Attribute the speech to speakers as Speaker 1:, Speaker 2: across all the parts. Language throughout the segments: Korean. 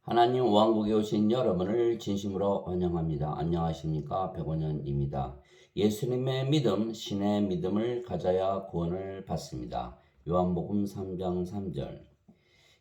Speaker 1: 하나님 왕국에 오신 여러분을 진심으로 환영합니다. 안녕하십니까? 백원현입니다. 예수님의 믿음, 신의 믿음을 가져야 구원을 받습니다. 요한복음 3장 3절.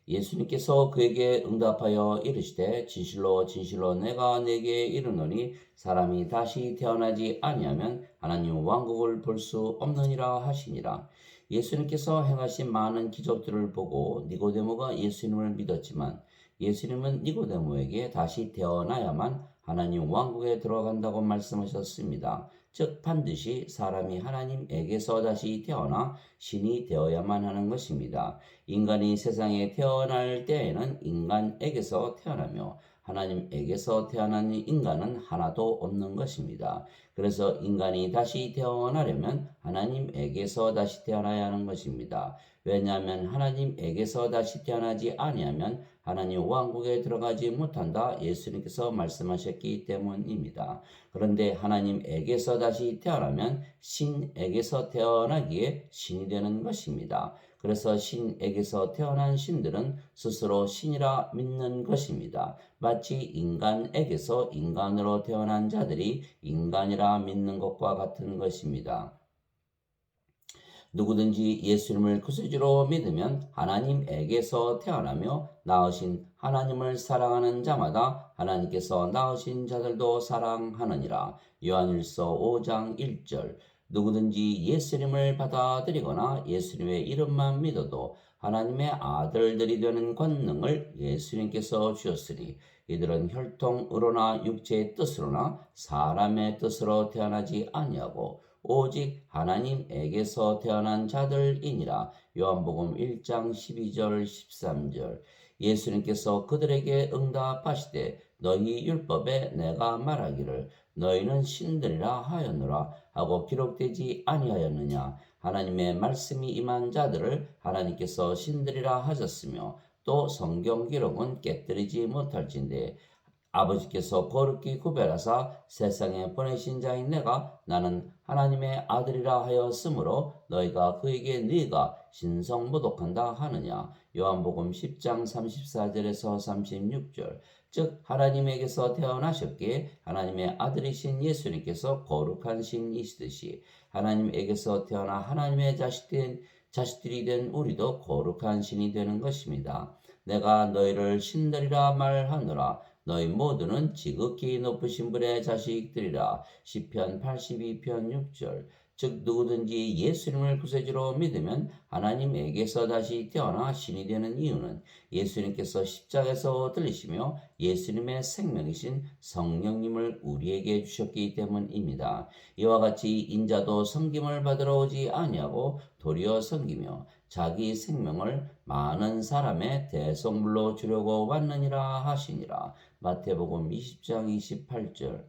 Speaker 1: 예수님께서 그에게 응답하여 이르시되 진실로 진실로 내가 네게 이르노니 사람이 다시 태어나지 아니하면 하나님 왕국을 볼 수 없느니라 하시니라. 예수님께서 행하신 많은 기적들을 보고 니고데모가 예수님을 믿었지만 예수님은 니고데모에게 다시 태어나야만 하나님 왕국에 들어간다고 말씀하셨습니다. 즉 반드시 사람이 하나님에게서 다시 태어나 신이 되어야만 하는 것입니다. 인간이 세상에 태어날 때에는 인간에게서 태어나며 하나님에게서 태어난 인간은 하나도 없는 것입니다. 그래서 인간이 다시 태어나려면 하나님에게서 다시 태어나야 하는 것입니다. 왜냐하면 하나님에게서 다시 태어나지 아니하면 하나님 왕국에 들어가지 못한다 예수님께서 말씀하셨기 때문입니다. 그런데 하나님에게서 다시 태어나면 신에게서 태어나기에 신이 되는 것입니다. 그래서 신에게서 태어난 신들은 스스로 신이라 믿는 것입니다. 마치 인간에게서 인간으로 태어난 자들이 인간이라 믿는 것과 같은 것입니다. 누구든지 예수님을 구세주로 믿으면 하나님에게서 태어나며 낳으신 하나님을 사랑하는 자마다 하나님께서 낳으신 자들도 사랑하느니라. 요한일서 5장 1절. 누구든지 예수님을 받아들이거나 예수님의 이름만 믿어도 하나님의 아들들이 되는 권능을 예수님께서 주셨으니 이들은 혈통으로나 육체의 뜻으로나 사람의 뜻으로 태어나지 아니하고 오직 하나님에게서 태어난 자들이니라. 요한복음 1장 12절 13절. 예수님께서 그들에게 응답하시되 너희 율법에 내가 말하기를 너희는 신들이라 하였노라 하고 기록되지 아니하였느냐. 하나님의 말씀이 임한 자들을 하나님께서 신들이라 하셨으며 또 성경 기록은 깨뜨리지 못할진대 아버지께서 거룩히 구별하사 세상에 보내신 자인 내가 나는 하나님의 아들이라 하였으므로 너희가 그에게 네가 신성모독한다 하느냐. 요한복음 10장 34절에서 36절. 즉 하나님에게서 태어나셨기에 하나님의 아들이신 예수님께서 거룩한 신이시듯이 하나님에게서 태어나 하나님의 자식들이 된 우리도 거룩한 신이 되는 것입니다. 내가 너희를 신들이라 말하노라. 너희 모두는 지극히 높으신 분의 자식들이라. 시편 82편 6절. 즉 누구든지 예수님을 구세주로 믿으면 하나님에게서 다시 태어나 신이 되는 이유는 예수님께서 십자가에서 들리시며 예수님의 생명이신 성령님을 우리에게 주셨기 때문입니다. 이와 같이 인자도 섬김을 받으러 오지 아니하고 도리어 섬기며 자기 생명을 많은 사람의 대속물로 주려고 왔느니라 하시니라. 마태복음 20장 28절.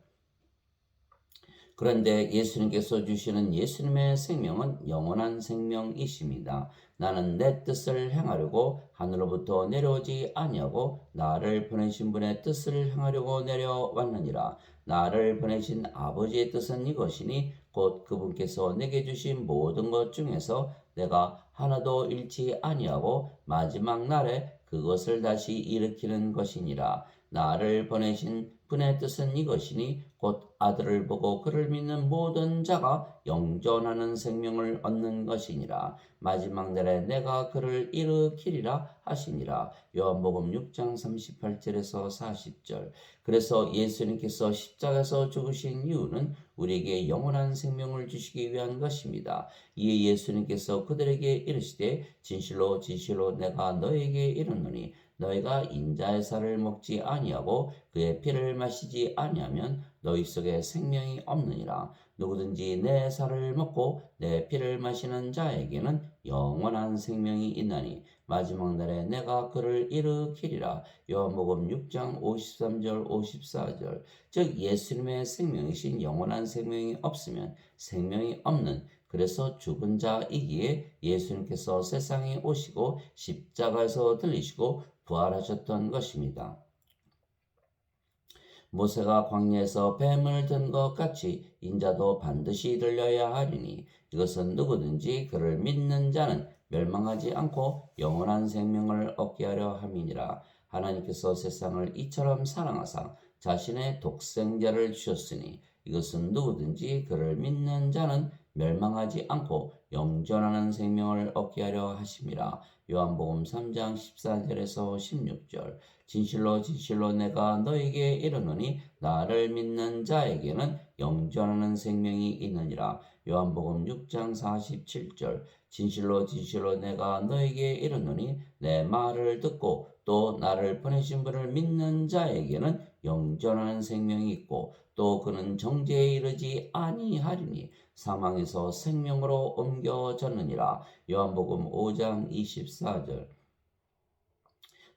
Speaker 1: 그런데 예수님께서 주시는 예수님의 생명은 영원한 생명이십니다. 나는 내 뜻을 행하려고 하늘로부터 내려오지 아니하고 나를 보내신 분의 뜻을 행하려고 내려왔느니라. 나를 보내신 아버지의 뜻은 이것이니 곧 그분께서 내게 주신 모든 것 중에서 내가 하나도 잃지 아니하고 마지막 날에 그것을 다시 일으키는 것이니라. 나를 보내신 분의 뜻은 이것이니 곧 아들을 보고 그를 믿는 모든 자가 영존하는 생명을 얻는 것이니라. 마지막 날에 내가 그를 일으키리라 하시니라. 요한복음 6장 38절에서 40절. 그래서 예수님께서 십자가에서 죽으신 이유는 우리에게 영원한 생명을 주시기 위한 것입니다. 이에 예수님께서 그들에게 이르시되 진실로 진실로 내가 너에게 이르노니 너희가 인자의 살을 먹지 아니하고 그의 피를 마시지 아니하면 너희 속에 생명이 없느니라. 누구든지 내 살을 먹고 내 피를 마시는 자에게는 영원한 생명이 있나니 마지막 날에 내가 그를 일으키리라. 요한복음 6장 53절 54절. 즉 예수님의 생명이신 영원한 생명이 없으면 생명이 없는 그래서 죽은 자이기에 예수님께서 세상에 오시고 십자가에서 들리시고 부활하셨던 것입니다. 모세가 광야에서 뱀을 든 것 같이 인자도 반드시 들려야 하리니 이것은 누구든지 그를 믿는 자는 멸망하지 않고 영원한 생명을 얻게 하려 함이니라. 하나님께서 세상을 이처럼 사랑하사 자신의 독생자를 주셨으니 이것은 누구든지 그를 믿는 자는 멸망하지 않고 영존하는 생명을 얻게 하려 하심이라. 요한복음 3장 14절에서 16절. 진실로 진실로 내가 너에게 이르노니 나를 믿는 자에게는 영존하는 생명이 있느니라. 요한복음 6장 47절. 진실로 진실로 내가 너에게 이르노니 내 말을 듣고 또 나를 보내신 분을 믿는 자에게는 영존하는 생명이 있고 또 그는 정죄에 이르지 아니하리니 사망에서 생명으로 옮겨졌느니라. 요한복음 5장 24절.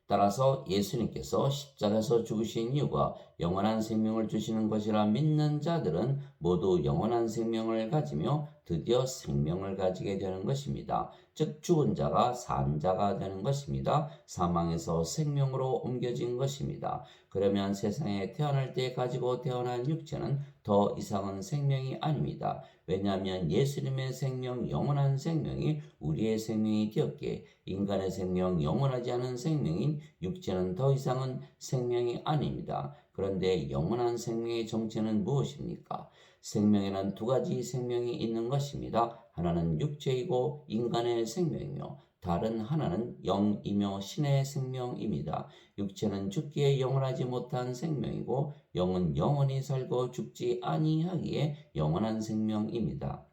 Speaker 1: 따라서 예수님께서 십자가에서 죽으신 이유가 영원한 생명을 주시는 것이라 믿는 자들은 모두 영원한 생명을 가지며 드디어 생명을 가지게 되는 것입니다. 즉 죽은 자가 산 자가 되는 것입니다. 사망에서 생명으로 옮겨진 것입니다. 그러면 세상에 태어날 때 가지고 태어난 육체는 더 이상은 생명이 아닙니다. 왜냐하면 예수님의 생명, 영원한 생명이 우리의 생명이 되었기에 인간의 생명, 영원하지 않은 생명인 육체는 더 이상은 생명이 아닙니다. 그런데 영원한 생명의 정체는 무엇입니까? 생명에는 두 가지 생명이 있는 것입니다. 하나는 육체이고 인간의 생명이며 다른 하나는 영이며 신의 생명입니다. 육체는 죽기에 영원하지 못한 생명이고 영은 영원히 살고 죽지 아니하기에 영원한 생명입니다.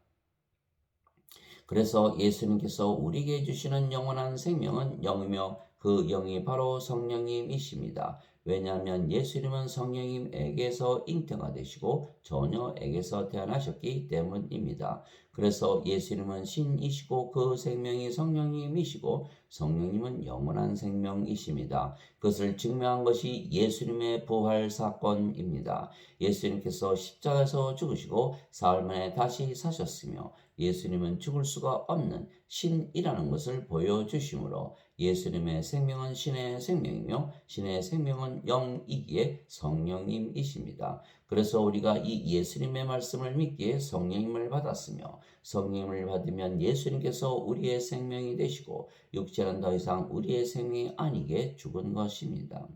Speaker 1: 그래서 예수님께서 우리에게 주시는 영원한 생명은 영이며 그 영이 바로 성령님이십니다. 왜냐하면 예수님은 성령님에게서 잉태가 되시고 처녀에게서 태어나셨기 때문입니다. 그래서 예수님은 신이시고 그 생명이 성령님이시고 성령님은 영원한 생명이십니다. 그것을 증명한 것이 예수님의 부활 사건입니다. 예수님께서 십자가에서 죽으시고 사흘 만에 다시 사셨으며 예수님은 죽을 수가 없는 신이라는 것을 보여주시므로 예수님의 생명은 신의 생명이며 신의 생명은 영이기에 성령님이십니다. 그래서 우리가 이 예수님의 말씀을 믿기에 성령님을 받았으며 성령님을 받으면 예수님께서 우리의 생명이 되시고 육체는 더 이상 우리의 생명이 아니게 죽은 것입니다.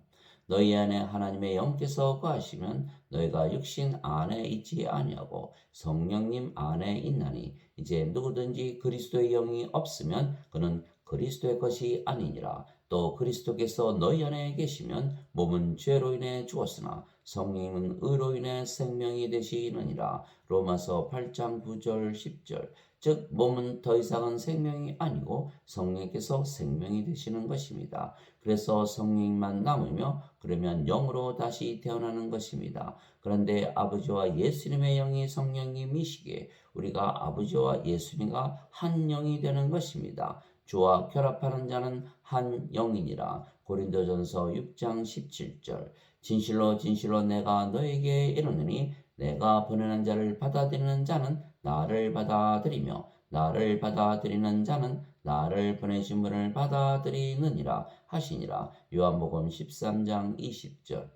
Speaker 1: 너희 안에 하나님의 영께서 거하시면 너희가 육신 안에 있지 아니하고 성령님 안에 있나니 이제 누구든지 그리스도의 영이 없으면 그는 그리스도의 것이 아니니라. 또 그리스도께서 너희 안에 계시면 몸은 죄로 인해 죽었으나 성령님은 의로 인해 생명이 되시느니라. 로마서 8장 9절 10절. 즉 몸은 더 이상은 생명이 아니고 성령께서 생명이 되시는 것입니다. 그래서 성령만 남으며 그러면 영으로 다시 태어나는 것입니다. 그런데 아버지와 예수님의 영이 성령님이시기에 우리가 아버지와 예수님과 한 영이 되는 것입니다. 주와 결합하는 자는 한 영이니라. 고린도전서 6장 17절. 진실로 진실로 내가 너에게 이르노니 내가 보내는 자를 받아들이는 자는 나를 받아들이며 나를 받아들이는 자는 나를 보내신 분을 받아들이느니라 하시니라. 요한복음 13장 20절.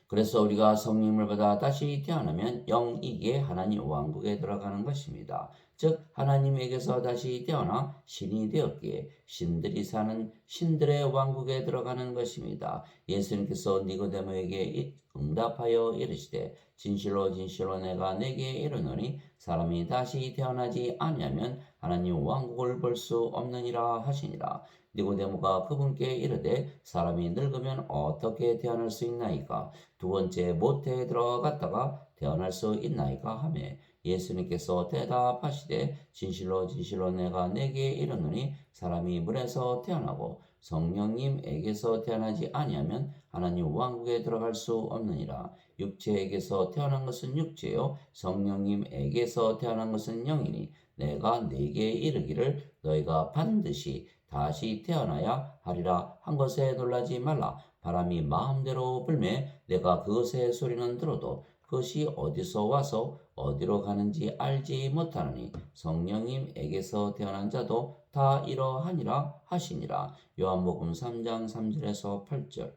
Speaker 1: 그래서 우리가 성령을 받아 다시 태어나면 영이기에 하나님 왕국에 들어가는 것입니다. 즉 하나님에게서 다시 태어나 신이 되었기에 신들이 사는 신들의 왕국에 들어가는 것입니다. 예수님께서 니고데모에게 응답하여 이르시되 진실로 진실로 내가 내게 이르노니 사람이 다시 태어나지 아니하면 하나님 왕국을 볼 수 없느니라 하시니라. 니고데모가 그분께 이르되 사람이 늙으면 어떻게 태어날 수 있나이까? 두 번째 모태에 들어갔다가 태어날 수 있나이까 하매 예수님께서 대답하시되 진실로 진실로 내가 내게 이르노니 사람이 물에서 태어나고 성령님에게서 태어나지 아니하면 하나님 왕국에 들어갈 수 없느니라. 육체에게서 태어난 것은 육체요 성령님에게서 태어난 것은 영이니 내가 네게 이르기를 너희가 반드시 다시 태어나야 하리라 한 것에 놀라지 말라. 바람이 마음대로 불매 내가 그것의 소리는 들어도 그것이 어디서 와서 어디로 가는지 알지 못하느니 성령님에게서 태어난 자도 다 이러하니라 하시니라. 요한복음 3장 3절에서 8절.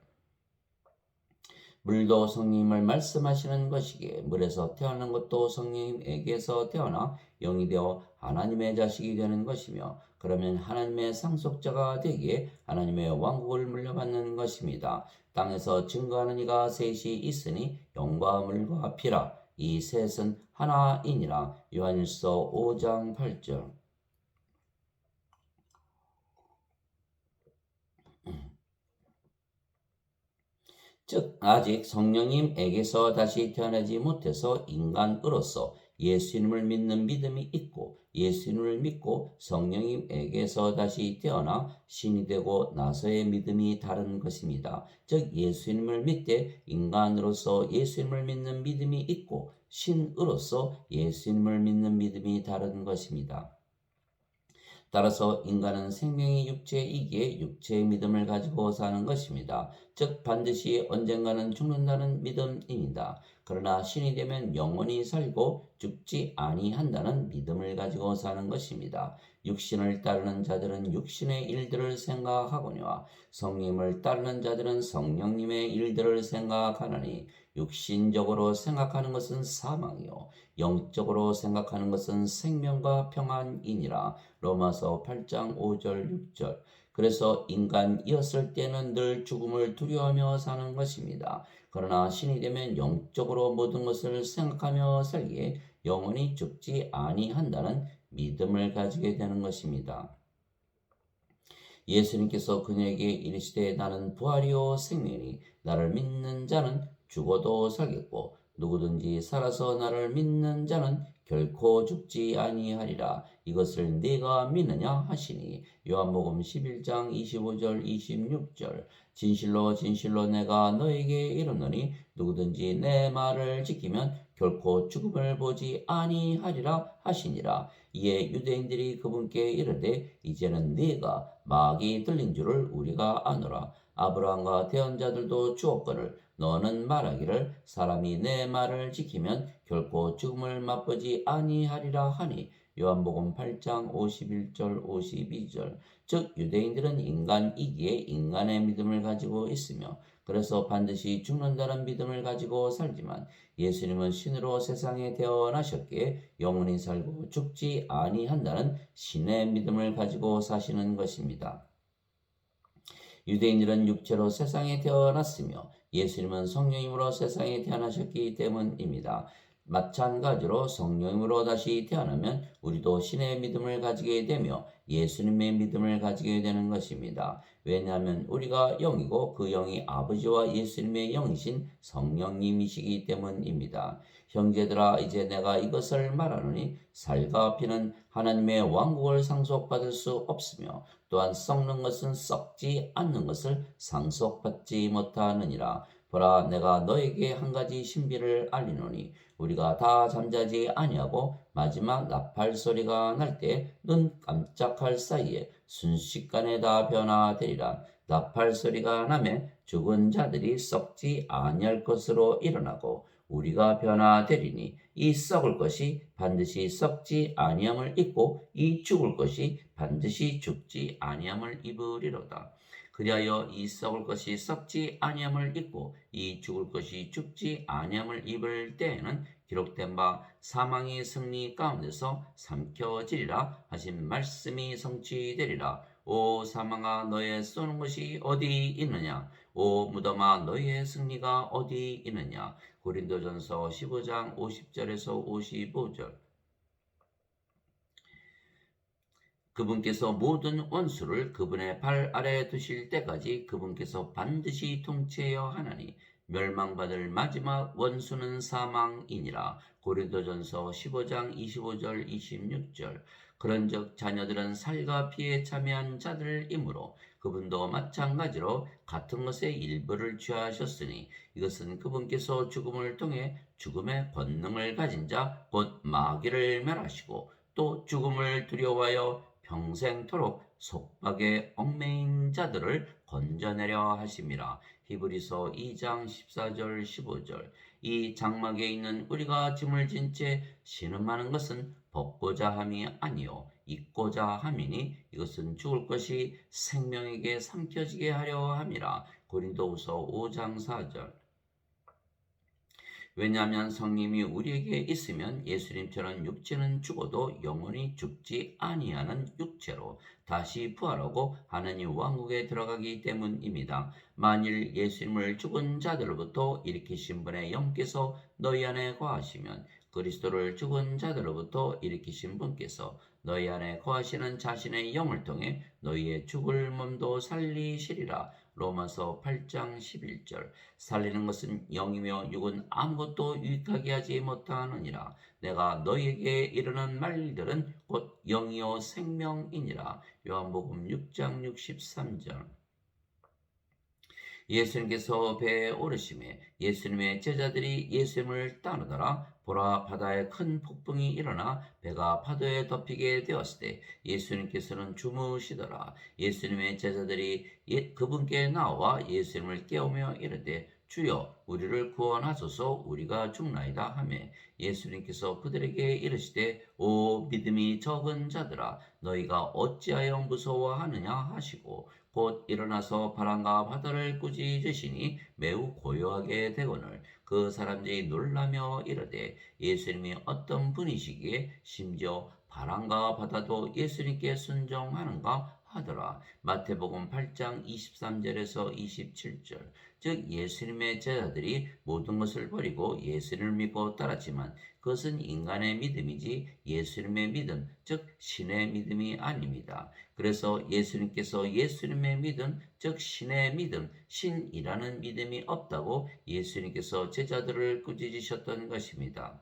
Speaker 1: 물도 성령님을 말씀하시는 것이기에 물에서 태어난 것도 성령님에게서 태어나 영이 되어 하나님의 자식이 되는 것이며 그러면 하나님의 상속자가 되기에 하나님의 왕국을 물려받는 것입니다. 땅에서 증거하는 이가 셋이 있으니 영과 물과 피라. 이 셋은 하나이니라. 요한일서 5장 8절. 즉 아직 성령님에게서 다시 태어나지 못해서 인간으로서 예수님을 믿는 믿음이 있고 예수님을 믿고 성령님에게서 다시 태어나 신이 되고 나서의 믿음이 다른 것입니다. 즉 예수님을 믿되 인간으로서 예수님을 믿는 믿음이 있고 신으로서 예수님을 믿는 믿음이 다른 것입니다. 따라서 인간은 생명이 육체이기에 육체의 믿음을 가지고 사는 것입니다. 즉 반드시 언젠가는 죽는다는 믿음입니다. 그러나 신이 되면 영원히 살고 죽지 아니한다는 믿음을 가지고 사는 것입니다. 육신을 따르는 자들은 육신의 일들을 생각하거니와 성령님을 따르는 자들은 성령님의 일들을 생각하나니 육신적으로 생각하는 것은 사망이요 영적으로 생각하는 것은 생명과 평안이니라. 로마서 8장 5절 6절. 그래서 인간이었을 때는 늘 죽음을 두려워하며 사는 것입니다. 그러나 신이 되면 영적으로 모든 것을 생각하며 살기에 영원히 죽지 아니한다는 믿음을 가지게 되는 것입니다. 예수님께서 그녀에게 이르시되 나는 부활이요 생명이니 나를 믿는 자는 죽어도 살겠고 누구든지 살아서 나를 믿는 자는 결코 죽지 아니하리라. 이것을 네가 믿느냐 하시니 요한복음 11장 25절 26절. 진실로 진실로 내가 너에게 이르노니 누구든지 내 말을 지키면 결코 죽음을 보지 아니하리라 하시니라. 이에 유대인들이 그분께 이르되 이제는 네가 마귀 들린 줄을 우리가 아노라. 아브라함과 대언자들도 주었거늘 너는 말하기를 사람이 내 말을 지키면 결코 죽음을 맛보지 아니하리라 하니 요한복음 8장 51절 52절. 즉 유대인들은 인간이기에 인간의 믿음을 가지고 있으며 그래서 반드시 죽는다는 믿음을 가지고 살지만 예수님은 신으로 세상에 태어나셨기에 영원히 살고 죽지 아니한다는 신의 믿음을 가지고 사시는 것입니다. 유대인들은 육체로 세상에 태어났으며 예수님은 성령님으로 세상에 태어나셨기 때문입니다. 마찬가지로 성령님으로 다시 태어나면 우리도 신의 믿음을 가지게 되며 예수님의 믿음을 가지게 되는 것입니다. 왜냐하면 우리가 영이고 그 영이 아버지와 예수님의 영이신 성령님이시기 때문입니다. 형제들아 이제 내가 이것을 말하노니 살과 피는 하나님의 왕국을 상속받을 수 없으며 또한 썩는 것은 썩지 않는 것을 상속받지 못하느니라. 보라 내가 너에게 한 가지 신비를 알리노니 우리가 다 잠자지 아니하고 마지막 나팔 소리가 날 때 눈 깜짝할 사이에 순식간에 다 변화되리라. 나팔 소리가 나면 죽은 자들이 썩지 아니할 것으로 일어나고 우리가 변화되리니 이 썩을 것이 반드시 썩지 아니함을 입고 이 죽을 것이 반드시 죽지 아니함을 입으리로다. 그리하여 이 썩을 것이 썩지 아니함을 입고 이 죽을 것이 죽지 아니함을 입을 때에는 기록된 바 사망의 승리 가운데서 삼켜지리라 하신 말씀이 성취되리라. 오 사망아 너의 쏘는 것이 어디 있느냐? 오 무덤아 너의 승리가 어디 있느냐? 고린도전서 15장 50절에서 55절. 그분께서 모든 원수를 그분의 발 아래 두실 때까지 그분께서 반드시 통치해야 하나니 멸망받을 마지막 원수는 사망이니라. 고린도전서 15장 25절 26절. 그런즉 자녀들은 살과 피에 참여한 자들이므로 그분도 마찬가지로 같은 것의 일부를 취하셨으니 이것은 그분께서 죽음을 통해 죽음의 권능을 가진 자 곧 마귀를 멸하시고 또 죽음을 두려워하여 평생토록 속박에 얽매인 자들을 건져내려 하심이라. 히브리서 2장 14절 15절. 이 장막에 있는 우리가 짐을 진 채 신음하는 것은 벗고자 함이 아니요 입고자 함이니 이것은 죽을 것이 생명에게 삼켜지게 하려 함이라. 고린도후서 5장 4절. 왜냐하면 성령이 우리에게 있으면 예수님처럼 육체는 죽어도 영원히 죽지 아니하는 육체로 다시 부활하고 하나님 왕국에 들어가기 때문입니다. 만일 예수님을 죽은 자들로부터 일으키신 분의 영께서 너희 안에 거하시면 그리스도를 죽은 자들로부터 일으키신 분께서 너희 안에 거하시는 자신의 영을 통해 너희의 죽을 몸도 살리시리라. 로마서 8장 11절. 살리는 것은 영이며 육은 아무것도 유익하게 하지 못하느니라. 내가 너희에게 이르는 말들은 곧 영이요 생명이니라. 요한복음 6장 63절. 예수님께서 배에 오르심에 예수님의 제자들이 예수님을 따르더라. 보라, 바다에 큰 폭풍이 일어나 배가 파도에 덮이게 되었을 때 예수님께서는 주무시더라. 예수님의 제자들이 그분께 나와 예수님을 깨우며 이르되 주여 우리를 구원하소서, 우리가 죽나이다 하며 예수님께서 그들에게 이르시되 오 믿음이 적은 자들아, 너희가 어찌하여 무서워하느냐 하시고 곧 일어나서 바람과 바다를 꾸짖으시니 매우 고요하게 되거늘 그 사람들이 놀라며 이르되 예수님이 어떤 분이시기에 심지어 바람과 바다도 예수님께 순종하는가 하더라. 마태복음 8장 23절에서 27절. 즉 예수님의 제자들이 모든 것을 버리고 예수님을 믿고 따랐지만 그것은 인간의 믿음이지 예수님의 믿음, 즉 신의 믿음이 아닙니다. 그래서 예수님께서 예수님의 믿음, 즉 신의 믿음, 신이라는 믿음이 없다고 예수님께서 제자들을 꾸짖으셨던 것입니다.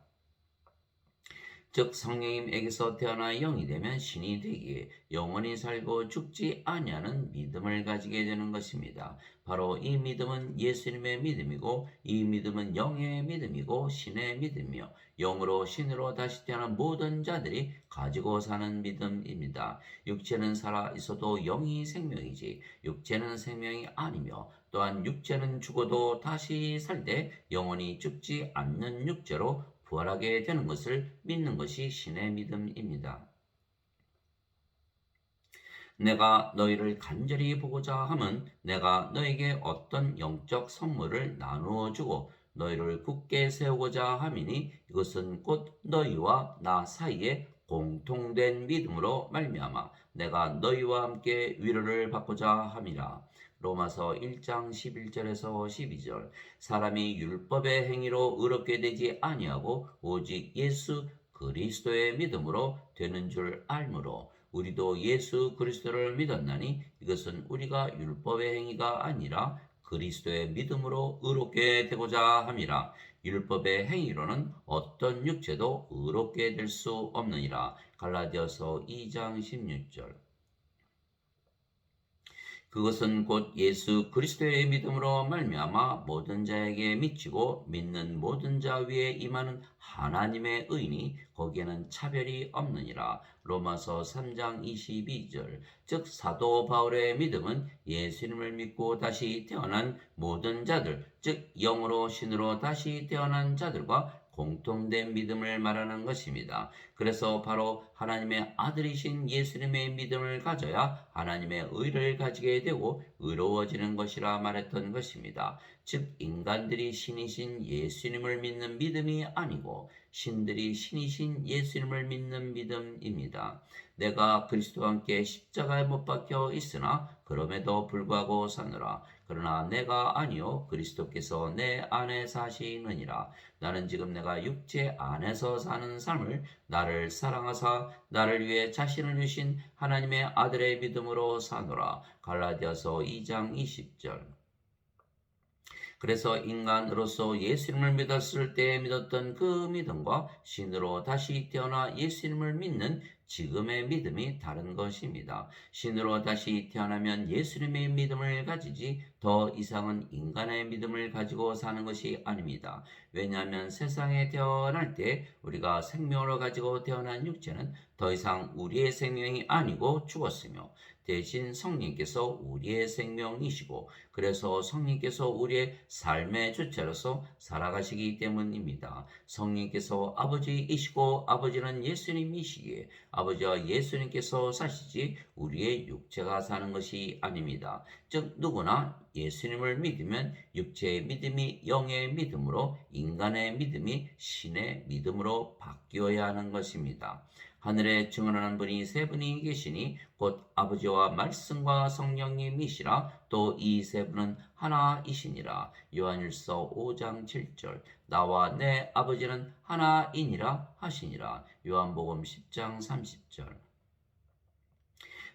Speaker 1: 즉 성령님에게서 태어나 영이 되면 신이 되기에 영원히 살고 죽지 아니하는 믿음을 가지게 되는 것입니다. 바로 이 믿음은 예수님의 믿음이고 이 믿음은 영의 믿음이고 신의 믿음이며 영으로 신으로 다시 태어난 모든 자들이 가지고 사는 믿음입니다. 육체는 살아 있어도 영이 생명이지 육체는 생명이 아니며 또한 육체는 죽어도 다시 살 때 영원히 죽지 않는 육체로 부활하게 되는 것을 믿는 것이 신의 믿음입니다. 내가 너희를 간절히 보고자 함은 내가 너에게 어떤 영적 선물을 나누어 주고 너희를 굳게 세우고자 함이니 이것은 곧 너희와 나 사이에 공통된 믿음으로 말미암아 내가 너희와 함께 위로를 받고자 함이라. 로마서 1장 11절에서 12절. 사람이 율법의 행위로 의롭게 되지 아니하고 오직 예수 그리스도의 믿음으로 되는 줄 알므로 우리도 예수 그리스도를 믿었나니 이것은 우리가 율법의 행위가 아니라 그리스도의 믿음으로 의롭게 되고자 함이라. 율법의 행위로는 어떤 육체도 의롭게 될 수 없느니라. 갈라디아서 2장 16절. 그것은 곧 예수 그리스도의 믿음으로 말미암아 모든 자에게 미치고 믿는 모든 자 위에 임하는 하나님의 의니 거기에는 차별이 없느니라. 로마서 3장 22절. 즉 사도 바울의 믿음은 예수님을 믿고 다시 태어난 모든 자들, 즉 영으로 신으로 다시 태어난 자들과 공통된 믿음을 말하는 것입니다. 그래서 바로 하나님의 아들이신 예수님의 믿음을 가져야 하나님의 의를 가지게 되고 의로워지는 것이라 말했던 것입니다. 즉 인간들이 신이신 예수님을 믿는 믿음이 아니고 신들이 신이신 예수님을 믿는 믿음입니다. 내가 그리스도와 함께 십자가에 못 박혀 있으나 그럼에도 불구하고 사느라. 그러나 내가 아니요 그리스도께서 내 안에 사시느니라. 나는 지금 내가 육체 안에서 사는 삶을 나를 사랑하사 나를 위해 자신을 주신 하나님의 아들의 믿음으로 사노라. 갈라디아서 2장 20절. 그래서 인간으로서 예수님을 믿었을 때 믿었던 그 믿음과 신으로 다시 태어나 예수님을 믿는 지금의 믿음이 다른 것입니다. 신으로 다시 태어나면 예수님의 믿음을 가지지 더 이상은 인간의 믿음을 가지고 사는 것이 아닙니다. 왜냐하면 세상에 태어날 때 우리가 생명으로 가지고 태어난 육체는 더 이상 우리의 생명이 아니고 죽었으며 대신 성령께서 우리의 생명이시고 그래서 성령께서 우리의 삶의 주체로서 살아가시기 때문입니다. 성령께서 아버지이시고 아버지는 예수님이시기에 아버지와 예수님께서 사시지 우리의 육체가 사는 것이 아닙니다. 즉 누구나 예수님을 믿으면 육체의 믿음이 영의 믿음으로, 인간의 믿음이 신의 믿음으로 바뀌어야 하는 것입니다. 하늘에 증언하는 분이 세 분이 계시니 곧 아버지와 말씀과 성령님이시라. 또 이 세 분은 하나이시니라. 요한일서 5장 7절. 나와 내 아버지는 하나이니라 하시니라. 요한복음 10장 30절.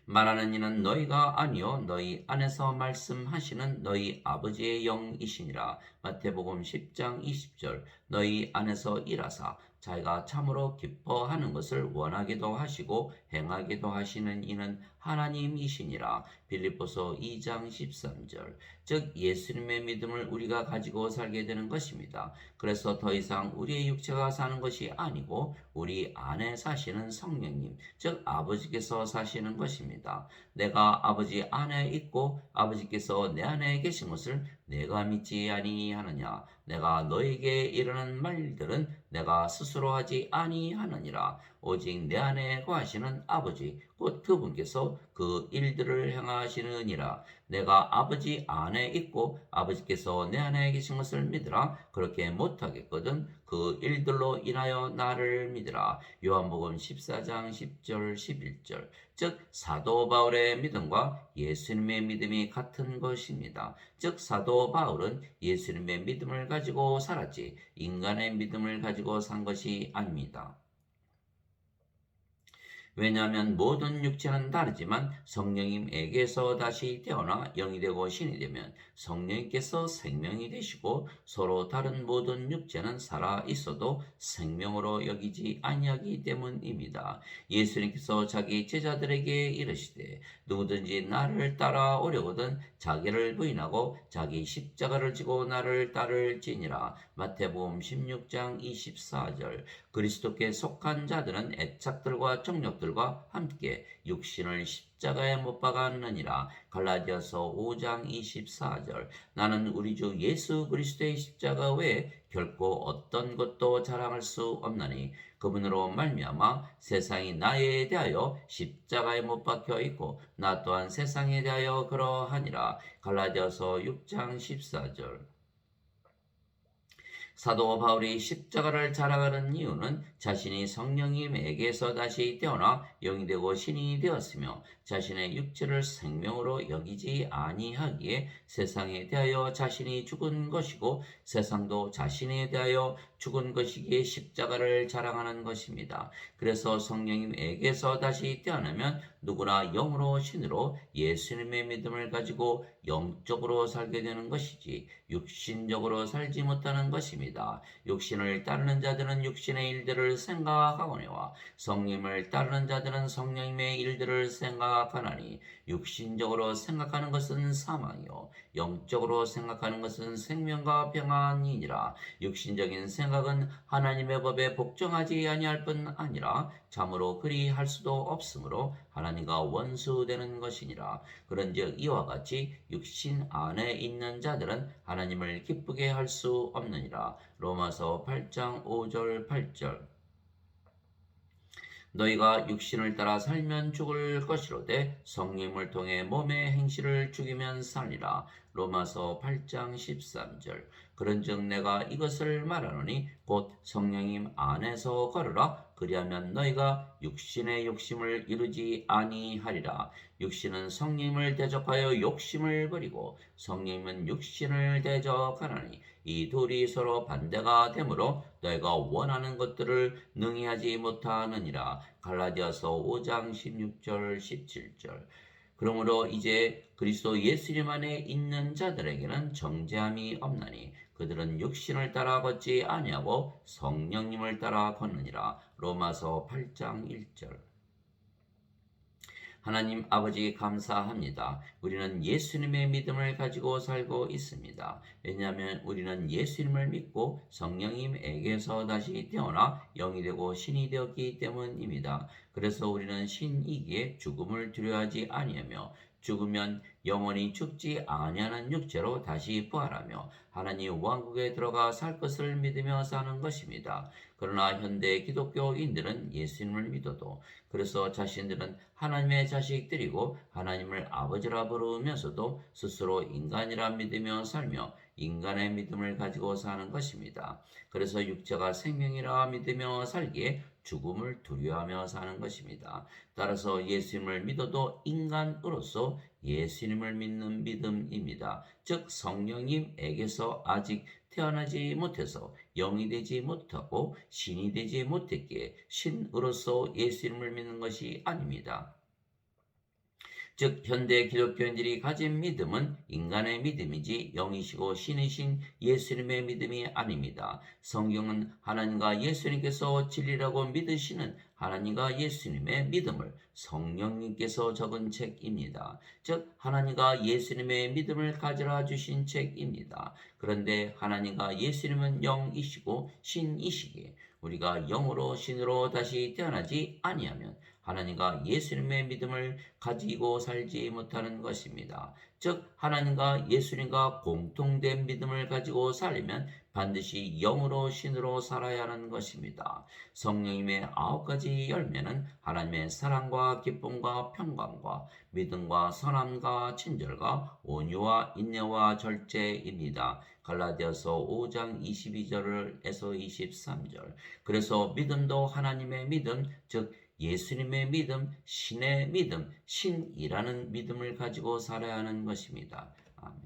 Speaker 1: 말하는 이는 너희가 아니요 너희 안에서 말씀하시는 너희 아버지의 영이시니라. 마태복음 10장 20절. 너희 안에서 일하사 자기가 참으로 기뻐하는 것을 원하기도 하시고 행하기도 하시는 이는 하나님이시니라. 빌립보서 2장 13절. 즉 예수님의 믿음을 우리가 가지고 살게 되는 것입니다. 그래서 더 이상 우리의 육체가 사는 것이 아니고 우리 안에 사시는 성령님, 즉 아버지께서 사시는 것입니다. 내가 아버지 안에 있고 아버지께서 내 안에 계신 것을 내가 믿지 아니하느냐. 내가 너에게 이르는 말들은 내가 스스로 하지 아니하느니라. 오직 내 안에 거하시는 아버지 곧 그분께서 그 일들을 행하시느니라. 내가 아버지 안에 있고 아버지께서 내 안에 계신 것을 믿으라. 그렇게 못하겠거든 그 일들로 인하여 나를 믿으라. 요한복음 14장 10절 11절. 즉 사도 바울의 믿음과 예수님의 믿음이 같은 것입니다. 즉 사도 바울은 예수님의 믿음을 가지고 살았지 인간의 믿음을 가지고 산 것이 아닙니다. 왜냐하면 모든 육체는 다르지만 성령님에게서 다시 태어나 영이 되고 신이 되면 성령님께서 생명이 되시고 서로 다른 모든 육체는 살아 있어도 생명으로 여기지 아니하기 때문입니다. 예수님께서 자기 제자들에게 이르시되 누구든지 나를 따라오려거든 자기를 부인하고 자기 십자가를 지고 나를 따를지니라. 마태복음 16장 24절. 그리스도께 속한 자들은 애착들과 정욕들과 함께 육신을 십자가에 못 박았느니라. 갈라디아서 5장 24절. 나는 우리 주 예수 그리스도의 십자가 외에 결코 어떤 것도 자랑할 수 없나니 그분으로 말미암아 세상이 나에 대하여 십자가에 못 박혀 있고 나 또한 세상에 대하여 그러하니라. 갈라디아서 6장 14절. 사도 바울이 십자가를 자랑하는 이유는 자신이 성령님에게서 다시 태어나 영이 되고 신이 되었으며 자신의 육체를 생명으로 여기지 아니하기에 세상에 대하여 자신이 죽은 것이고 세상도 자신에 대하여 죽은 것이기에 십자가를 자랑하는 것입니다. 그래서 성령님에게서 다시 태어나면 누구나 영으로 신으로 예수님의 믿음을 가지고 영적으로 살게 되는 것이지 육신적으로 살지 못하는 것입니다. 육신을 따르는 자들은 육신의 일들을 생각하거니와 성령님을 따르는 자들은 성령님의 일들을 생각하나니 육신적으로 생각하는 것은 사망이요 영적으로 생각하는 것은 생명과 평안이니라. 육신적인 생각은 하나님의 법에 복종하지 아니할 뿐 아니라 참으로 그리할 수도 없으므로 하나님과 원수되는 것이니라. 그런즉 이와 같이 육신 안에 있는 자들은 하나님을 기쁘게 할 수 없느니라. 로마서 8장 5절 8절. 너희가 육신을 따라 살면 죽을 것이로되 성령을 통해 몸의 행실을 죽이면 살리라. 로마서 8장 13절. 그런즉 내가 이것을 말하노니 곧 성령님 안에서 걸으라. 그리하면 너희가 육신의 욕심을 이루지 아니하리라. 육신은 성령님을 대적하여 욕심을 부리고 성령님은 육신을 대적하나니 이 둘이 서로 반대가 되므로 너희가 원하는 것들을 능히 하지 못하느니라. 갈라디아서 5장 16절 17절. 그러므로 이제 그리스도 예수님 안에 있는 자들에게는 정죄함이 없나니 그들은 육신을 따라 걷지 아니하고 성령님을 따라 걷느니라. 로마서 8장 1절. 하나님 아버지 감사합니다. 우리는 예수님의 믿음을 가지고 살고 있습니다. 왜냐하면 우리는 예수님을 믿고 성령님에게서 다시 태어나 영이 되고 신이 되었기 때문입니다. 그래서 우리는 신이기에 죽음을 두려워하지 아니하며 죽으면 영원히 죽지 아니하는 육체로 다시 부활하며 하나님 왕국에 들어가 살 것을 믿으며 사는 것입니다. 그러나 현대 기독교인들은 예수님을 믿어도 그래서 자신들은 하나님의 자식들이고 하나님을 아버지라 부르면서도 스스로 인간이라 믿으며 살며 인간의 믿음을 가지고 사는 것입니다. 그래서 육체가 생명이라 믿으며 살기에 죽음을 두려워하며 사는 것입니다. 따라서 예수님을 믿어도 인간으로서 예수님을 믿는 믿음입니다. 즉 성령님에게서 아직 태어나지 못해서 영이 되지 못하고 신이 되지 못했기에 신으로서 예수님을 믿는 것이 아닙니다. 즉 현대 기독교인들이 가진 믿음은 인간의 믿음이지 영이시고 신이신 예수님의 믿음이 아닙니다. 성경은 하나님과 예수님께서 진리라고 믿으시는 하나님과 예수님의 믿음을 성령님께서 적은 책입니다. 즉 하나님과 예수님의 믿음을 가지라 주신 책입니다. 그런데 하나님과 예수님은 영이시고 신이시기에 우리가 영으로 신으로 다시 태어나지 아니하면 하나님과 예수님의 믿음을 가지고 살지 못하는 것입니다. 즉 하나님과 예수님과 공통된 믿음을 가지고 살려면 반드시 영으로 신으로 살아야 하는 것입니다. 성령님의 9가지 열매는 하나님의 사랑과 기쁨과 평강과 믿음과 선함과 친절과 온유와 인내와 절제입니다. 갈라디아서 5장 22절에서 23절. 그래서 믿음도 하나님의 믿음, 즉 예수님의 믿음, 신의 믿음, 신이라는 믿음을 가지고 살아야 하는 것입니다. 아멘.